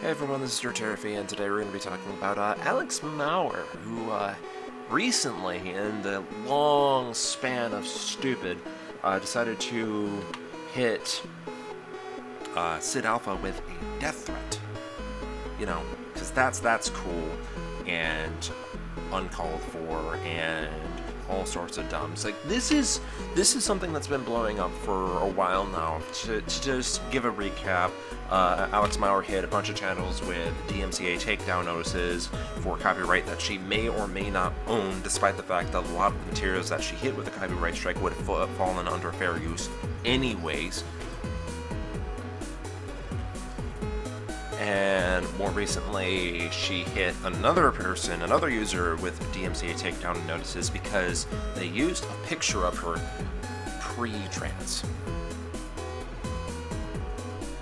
Hey everyone, this is your Terrafy, and today we're going to be talking about Alex Mauer, who recently, in the long span of stupid, decided to hit SidAlpha with a death threat. You know, because that's cool and uncalled for and all sorts of dumbs. Like this is something that's been blowing up for a while now. To just give a recap, Alex Mauer hit a bunch of channels with DMCA takedown notices for copyright that she may or may not own, despite the fact that a lot of the materials that she hit with a copyright strike would have fallen under fair use anyways. And more recently, she hit another user with DMCA takedown notices because they used a picture of her pre-trans.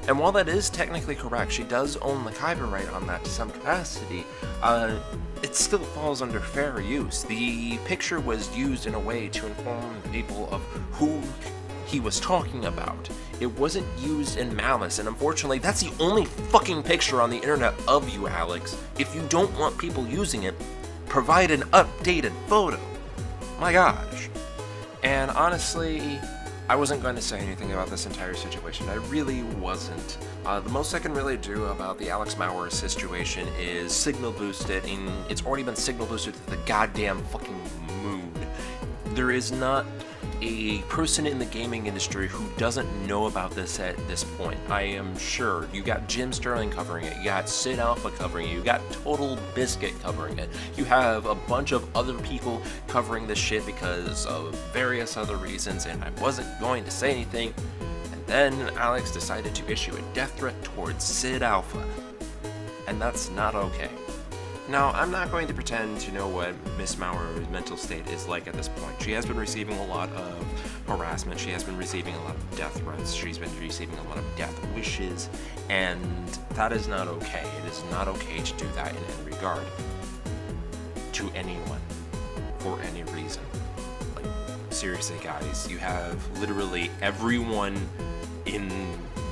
And while that is technically correct, she does own the copyright on that to some capacity, it still falls under fair use. The picture was used in a way to inform people of who he was talking about. It wasn't used in malice, and unfortunately, that's the only fucking picture on the internet of you, Alex. If you don't want people using it, provide an updated photo. My gosh. And honestly, I wasn't going to say anything about this entire situation. I really wasn't. The most I can really do about the Alex Mauer situation is signal boost it, and it's already been signal boosted to the goddamn fucking moon. There is not a person in the gaming industry who doesn't know about this at this point. I am sure. You got Jim Sterling covering it, you got SidAlpha covering it, you got Total Biscuit covering it, you have a bunch of other people covering this shit because of various other reasons, and I wasn't going to say anything. And then Alex decided to issue a death threat towards SidAlpha, and that's not okay. Now, I'm not going to pretend to know what Miss Mauer's mental state is like at this point. She has been receiving a lot of harassment, she has been receiving a lot of death threats, she's been receiving a lot of death wishes, and that is not okay. It is not okay to do that in any regard to anyone for any reason. Like, seriously guys, you have literally everyone in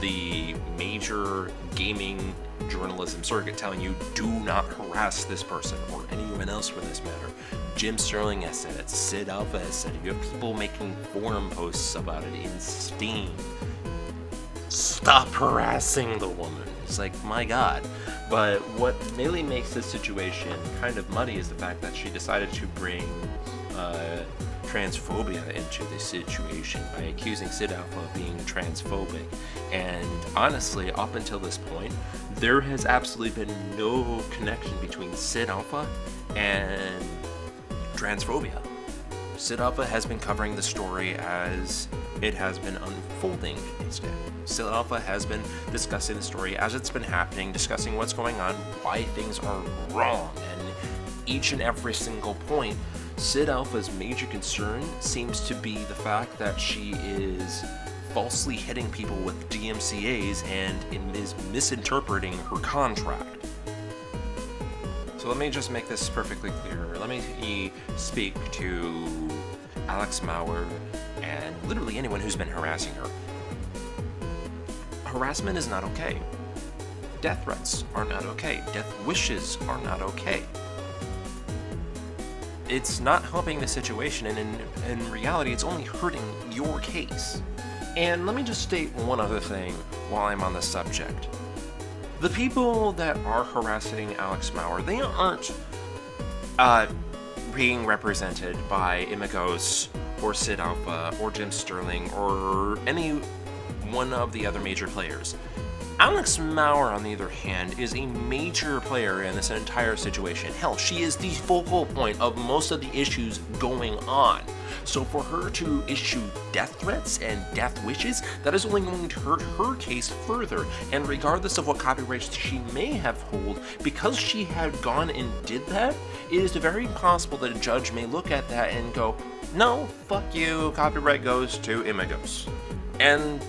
the major gaming journalism circuit telling you do not harass this person or anyone else for this matter. Jim Sterling has said it, SidAlpha has said it, you have people making forum posts about it in Steam. Stop harassing the woman. It's like, my god. But what really makes this situation kind of muddy is the fact that she decided to bring transphobia into this situation by accusing SidAlpha of being transphobic. And honestly, up until this point, there has absolutely been no connection between SidAlpha and transphobia. SidAlpha has been covering the story as it has been unfolding instead. SidAlpha has been discussing the story as it's been happening, discussing what's going on, why things are wrong, and each and every single point, SidAlpha's major concern seems to be the fact that she is falsely hitting people with DMCAs and is misinterpreting her contract. So let me just make this perfectly clear. Let me speak to Alex Mauer and literally anyone who's been harassing her. Harassment is not okay. Death threats are not okay. Death wishes are not okay. It's not helping the situation, and in reality, it's only hurting your case. And let me just state one other thing while I'm on the subject. The people that are harassing Alex Mauer, they aren't being represented by Imagos or SidAlpha or Jim Sterling or any one of the other major players. Alex Mauer, on the other hand, is a major player in this entire situation. Hell, she is the focal point of most of the issues going on. So for her to issue death threats and death wishes, that is only going to hurt her case further. And regardless of what copyrights she may have hold, because she had gone and did that, it is very possible that a judge may look at that and go, no, fuck you, copyright goes to Imagos. And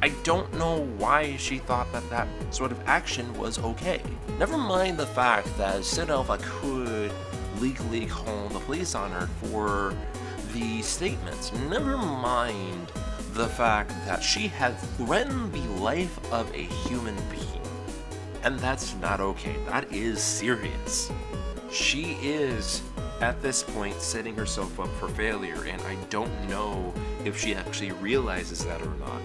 I don't know why she thought that that sort of action was okay. Never mind the fact that SidAlpha could legally call the police on her for the statements. Never mind the fact that she had threatened the life of a human being. And that's not okay. That is serious. She is, at this point, setting herself up for failure, and I don't know if she actually realizes that or not.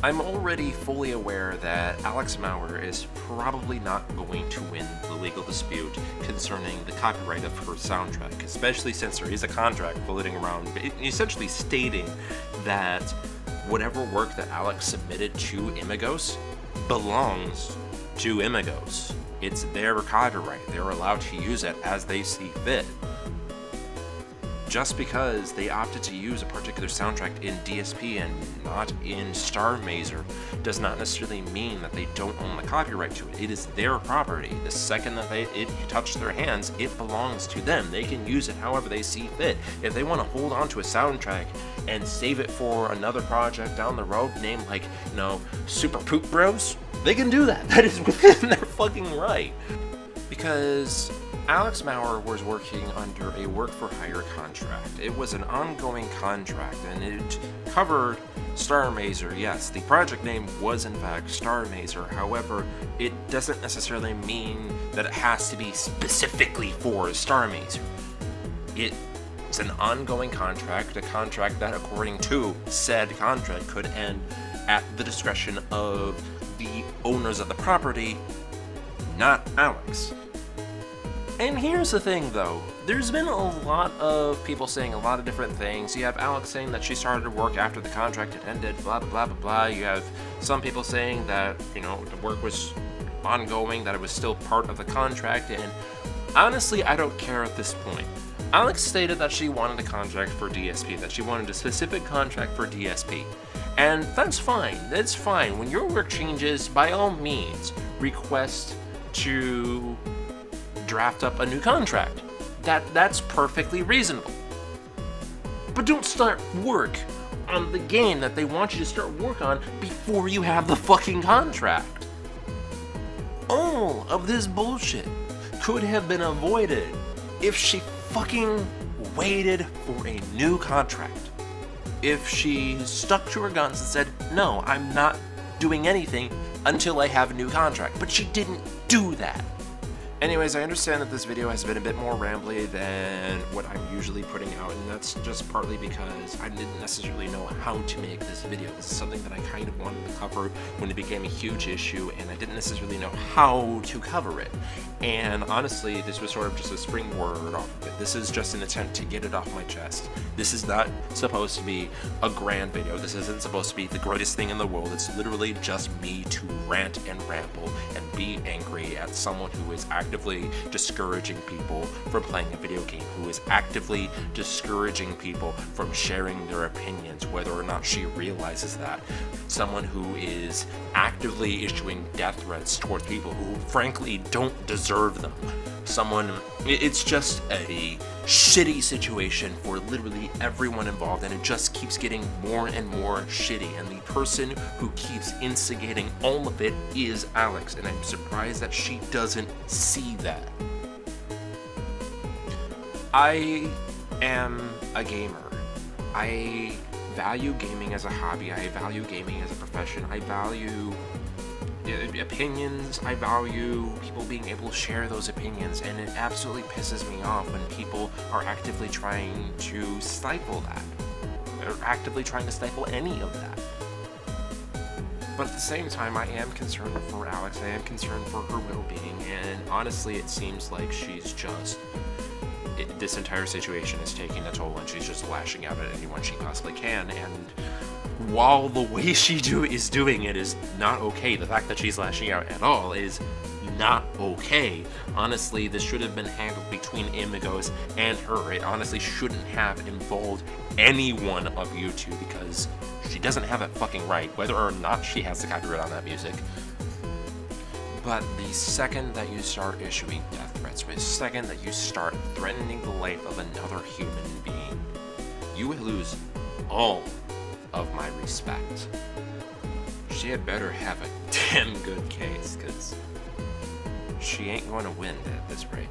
I'm already fully aware that Alex Mauer is probably not going to win the legal dispute concerning the copyright of her soundtrack, especially since there is a contract floating around essentially stating that whatever work that Alex submitted to Imagos belongs to Imagos. It's their copyright. They're allowed to use it as they see fit. Just because they opted to use a particular soundtrack in DSP and not in Star Mazer does not necessarily mean that they don't own the copyright to it. It is their property. The second that it touched their hands, it belongs to them. They can use it however they see fit. If they want to hold on to a soundtrack and save it for another project down the road named like, Super Poop Bros, they can do that. That is within their fucking right. Because Alex Mauer was working under a work-for-hire contract. It was an ongoing contract, and it covered Star Mazer. Yes, the project name was in fact Star Mazer. However, it doesn't necessarily mean that it has to be specifically for Star Mazer. It's an ongoing contract, a contract that, according to said contract, could end at the discretion of the owners of the property, not Alex. And here's the thing, though. There's been a lot of people saying a lot of different things. You have Alex saying that she started work after the contract had ended, blah, blah, blah, blah, blah. You have some people saying that, the work was ongoing, that it was still part of the contract, and honestly, I don't care at this point. Alex stated that she wanted a contract for DSP, that she wanted a specific contract for DSP. And that's fine. That's fine. When your work changes, by all means, request to draft up a new contract. That's perfectly reasonable. But don't start work on the game that they want you to start work on before you have the fucking contract. All of this bullshit could have been avoided if she fucking waited for a new contract. If she stuck to her guns and said, no, I'm not doing anything until I have a new contract. But she didn't do that. Anyways, I understand that this video has been a bit more rambly than what I'm usually putting out, and that's just partly because I didn't necessarily know how to make this video. This is something that I kind of wanted to cover when it became a huge issue, and I didn't necessarily know how to cover it. And honestly, this was sort of just a springboard off of it. This is just an attempt to get it off my chest. This is not supposed to be a grand video. This isn't supposed to be the greatest thing in the world. It's literally just me to rant and ramble and be angry at someone who is actively discouraging people from playing a video game, who is actively discouraging people from sharing their opinions, whether or not she realizes that. Someone who is actively issuing death threats towards people who frankly don't deserve them. It's just a shitty situation for literally everyone involved, and it just keeps getting more and more shitty, and the person who keeps instigating all of it is Alex, and I'm surprised that she doesn't see that. I am a gamer. I value gaming as a hobby. I value gaming as a profession. I value opinions. I value people being able to share those opinions, and it absolutely pisses me off when people are actively trying to stifle that, or actively trying to stifle any of that. But at the same time, I am concerned for Alex. I am concerned for her well-being, and honestly, it seems like she's just... this entire situation is taking a toll, and she's just lashing out at anyone she possibly can, and while the way she is doing it is not okay, the fact that she's lashing out at all is not okay. Honestly, this should have been handled between Imagos and her. It honestly shouldn't have involved any one of you two, because she doesn't have that fucking right, whether or not she has the copyright on that music. But the second that you start issuing death threats, the second that you start threatening the life of another human being, you will lose all of my respect. She had better have a damn good case, because she ain't going to win at this rate.